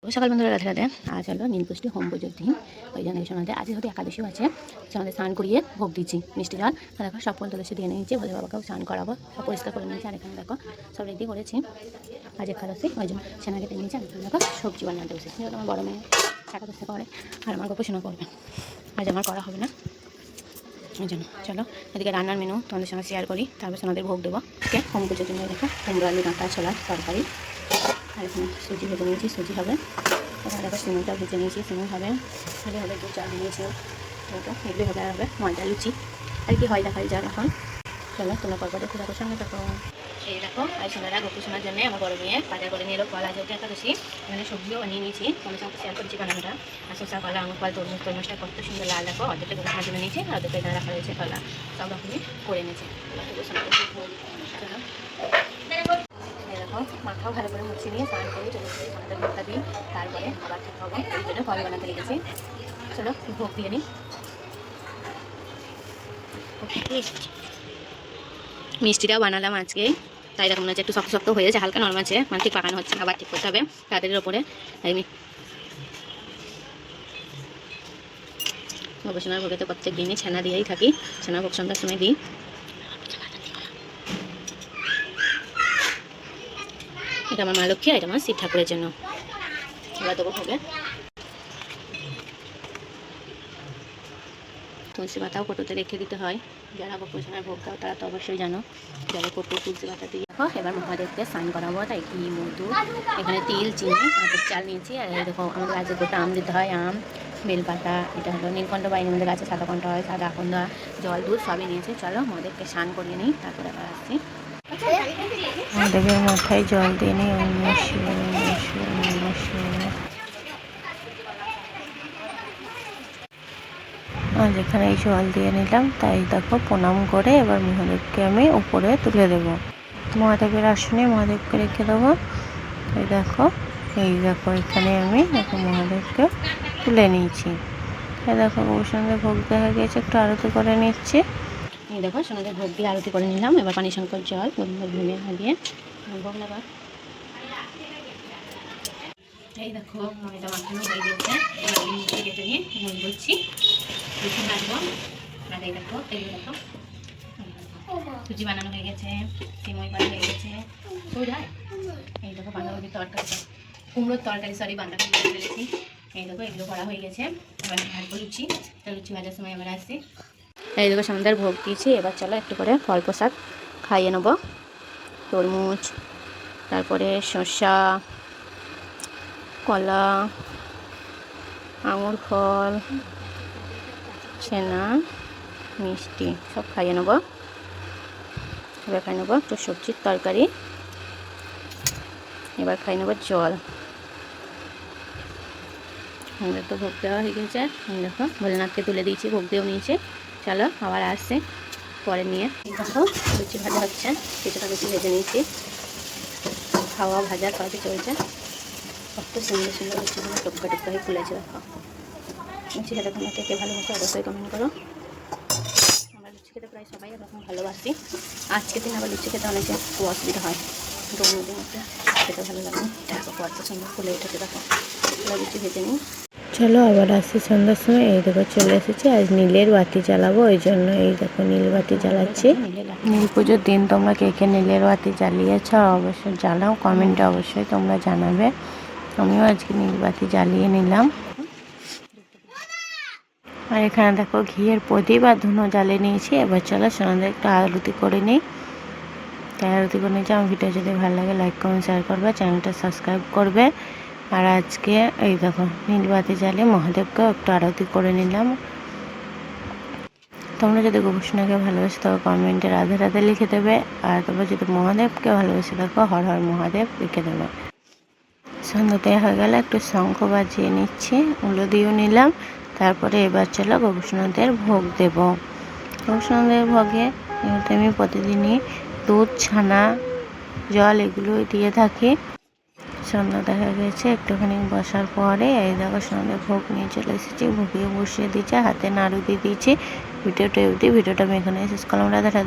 সকাল বন্ধুরা রাধে রাধে। আজ হলো নীলপুষ্টি হোম পুজোর দিন। ওই জন্য সোনাদের আজ যেহেতু একাদশীও আছে, সোনাদের স্নান করিয়ে ভোগ দিচ্ছি মিষ্টি জল। দেখো সব ফল তুলসী দিয়ে নিয়েছি, ভোলে বাবাকেও স্নান করাবো, সব পরিষ্কার করে নিয়েছি। আর এখানে দেখো সব রেডি করেছি, আজ একাদশী ওই জন্য সেনা কেটে নিয়েছি। আর এখানে দেখো সবজি বানাতে বসেছি, যেহেতু আমার বড় মেয়ে একাদশী করে আর আমার গবেষণা করবে, আজ আমার করা হবে না ওই জন্য। চলো এদিকে রান্নার মেনু তোমাদের সঙ্গে শেয়ার করি, তারপর সোনাদের ভোগ দেবো। ওকে, হোম পুজোর জন্য দেখো কুমড়ো আলু ডাঁটা ছোলার তরকারি। আর এখানে সুজি ভেজে নিয়েছি, সুজি হবে। এখানে দেখো সিমুইটা ভেজে নিয়েছি, সিমুই হবে। তাহলে হবে দুধ চা নিয়েছি, দেখো এগুলি হবে ময়দা লুচি আর কি হয় দেখাই যাক এখন। চলো তোমরা পরপর দেখো, দেখো সঙ্গে দেখো। এই দেখো আর সোনারা গোপু শোনার জন্য আমার বড় মেয়ে বাজার করে নিয়ে এলো ফল। আজ ওকে একাদশী, এখানে সবজিও বানিয়ে নিয়েছি, তোমাদের সঙ্গে শেয়ার করছি বানানোটা। আর শসা কলা আঙুর ফল তরমুজ, তরমুজটা কত সুন্দর লাল দেখো। অর্ধেকটা গোপু শোনার জন্য নিয়েছি, আর অর্ধেকটা এখানে রাখা রয়েছে কলা, সব রকমই করে নিয়েছি। চলো দেখো মাথাও ভালো করে মুছে নিয়ে স্নান করে চলে এসেছি, আমাদের ভোগটা দিই, তারপরে আবার ঠিক হবো। এই জন্য ফল বানাতে রেখেছি। চলো ভোগ দিয়ে নিই। মিষ্টিটাও বানালাম আজকে, তাই দেখো মনে হচ্ছে একটু শক্ত শক্ত হয়ে যাচ্ছে, হালকা নরমাল আছে, মানে ঠিক পাকানো হচ্ছে, আবার ঠিক করতে হবে তাদের ওপরে। আমি গবেষণার ভোগে তো প্রত্যেক দিনই ছানা দিয়েই থাকি, ছানা ভোগ সন্ধ্যার সময় দিই। এটা আমার মা লক্ষ্মী, এটা আমার শিব ঠাকুরের জন্য। এবার দেবো ভোগে তুলসী পাতাও কটুতে রেখে দিতে হয়, যারা গোপোষণার ভোগ দাও তারা তো অবশ্যই জানো। জলে কটু তুলসী পাতা দিয়ে দেখো এবার মহাদেবকে স্নান করাবো। তাই ঘি মধু এখানে তিল চিনি আতপ চাল নিয়েছি। আর এই দেখো আমাদের গাছে গোটা আম দিতে হয়, আম বেলপাতা, এটা হলো নীলকণ্ঠ বাইনি, আমাদের গাছে সাদা কণ্ঠ হয়, সাদা আকন্দ, জল দুধ সবই নিয়েছি। চলো মহাদেবকে স্নান করিয়ে নিই, তারপরে আবার আসছি। মহাদেবের মাথায় জল দিয়ে নিই। আজ এখানে এই জল দিয়ে নিলাম, তাই দেখো প্রণাম করে এবার মহাদেবকে আমি উপরে তুলে দেব। মহাদেবের আসনে মহাদেবকে রেখে দেবো। এই দেখো এখানে আমি দেখো মহাদেবকে তুলে নিয়েছি। এই দেখো ওর সঙ্গে ভোগ দেখা গেছে, একটু আরতি করে নিচ্ছি। এই দেখো সোনাদের ভোগ দিয়ে আরতি করে নিলাম। এবার পানি শঙ্কর জল ঘুমিয়ে দিয়ে ভোগ নেবার। এই দেখো ময়দা মাখানো হয়ে গেছে, এবার মিষ্টি কেটে নিয়ে ভোগ বলছি লুচি ভাজবো। আর এই দেখো এগুলো দেখো সুজি বানানো হয়ে গেছে, সিমই বানানো হয়ে গেছে। এই দেখো বাঁধাকপির তরকারি, কুমড়োর তরকারি, সরি বাঁধাকপি করে ফেলেছি। এই দেখো এগুলো করা হয়ে গেছে, এবার ভাজবো লুচি। লুচি ভাজার সময় এবার আসছি। এই দেখো সন্ধ্যার ভোগ দিয়েছি, এবার চলো একটু করে ফল প্রসাদ খাইয়ে নেবো। তরমুজ, তারপরে শসা, কলা, আঙুর ফল, ছানা, মিষ্টি সব খাইয়ে নেবো। এবার খাই নেবো একটু সবজির তরকারি, এবার খাই নেবো জল। আমাদের তো ভোগ দেওয়া হয়ে গেছে, দেখো ভোলেনাথকে তুলে দিয়েছি, ভোগ দিয়েও নিয়েছে। চলো আবার আসছে পরে নিয়ে। দেখো লুচি ভাজা হচ্ছে, কিছুটা লুচি ভেজে নিয়েছি, খাওয়া ভাজা করাতে চলছে। কত সুন্দর সুন্দর লুচিগুলো টুকরা টুকরা হয়ে ফুলেছে। দেখো লুচি খেতে তোমরা কে ভালোবাসো অবশ্যই কমেন্ট করো। আমরা লুচি খেতে প্রায় সবাই এরকম ভালোবাসি। আজকের দিন আবার লুচি খেতে অনেকে খুব অসুবিধা হয়, কিন্তু অন্যদিন মধ্যে খেতে ভালো লাগে। দেখো কত সুন্দর ফুলে উঠেছে, দেখো লুচি ভেজে নিই। চলো আবার আসছি সন্ধ্যার সময়। এই দেখো চলে এসেছি, আজ নীলের বাতি জ্বালাবো, ওই জন্য এই দেখো নীল বাতি জ্বালাচ্ছি। নীল পুজোর দিন তোমরা কে কে নীলের বাতি জ্বালিয়েছ অবশ্যই জানাও, কমেন্টে অবশ্যই তোমরা জানাবে। আমিও আজকে নীল বাতি জ্বালিয়ে নিলাম। আর এখানে দেখো ঘিয়ের প্রদীপ আর ধুনো জ্বালিয়ে নিয়েছি। এবার চলো সোনাদের একটু আরতি করে নিই। তাই আরতি করে নিয়েছি। আমার ভিডিও যদি ভালো লাগে লাইক কমেন্ট শেয়ার করবে, চ্যানেলটা সাবস্ক্রাইব করবে। আর আজকে এই দেখো নীলবাতি জ্বালিয়ে মহাদেবকে একটু আরতি করে নিলাম। তোমরা যদি গোপোষণাকে ভালোবাসো তবে কমেন্টে রাধে রাধে লিখে দেবে, আর তোমরা যদি মহাদেবকে ভালোবেসে দেখো হর হর মহাদেব লিখে দেবে। সন্ধ্যা দেওয়া হয়ে গেলে একটু শঙ্খ বাজিয়ে নিচ্ছি, উলো দিয়েও নিলাম। তারপরে এবার চলো গোপোষণাদের ভোগ দেব। গোপোষণাদের ভোগে আমি প্রতিদিনই দুধ, ছানা, জল এগুলো দিয়ে থাকি। সন্ধ্যা দেখা গেছে, একটুখানি বসার পরে এই দেখো সোনাদের ভোগ নিয়ে চলে এসেছি, ভোগে বসিয়ে দিয়েছি, হাতে নাড়ু দিয়ে দিয়েছি। ভিডিওটা অবধি, ভিডিওটা আমি এখানে শেষ করলাম। রাধে রাধে।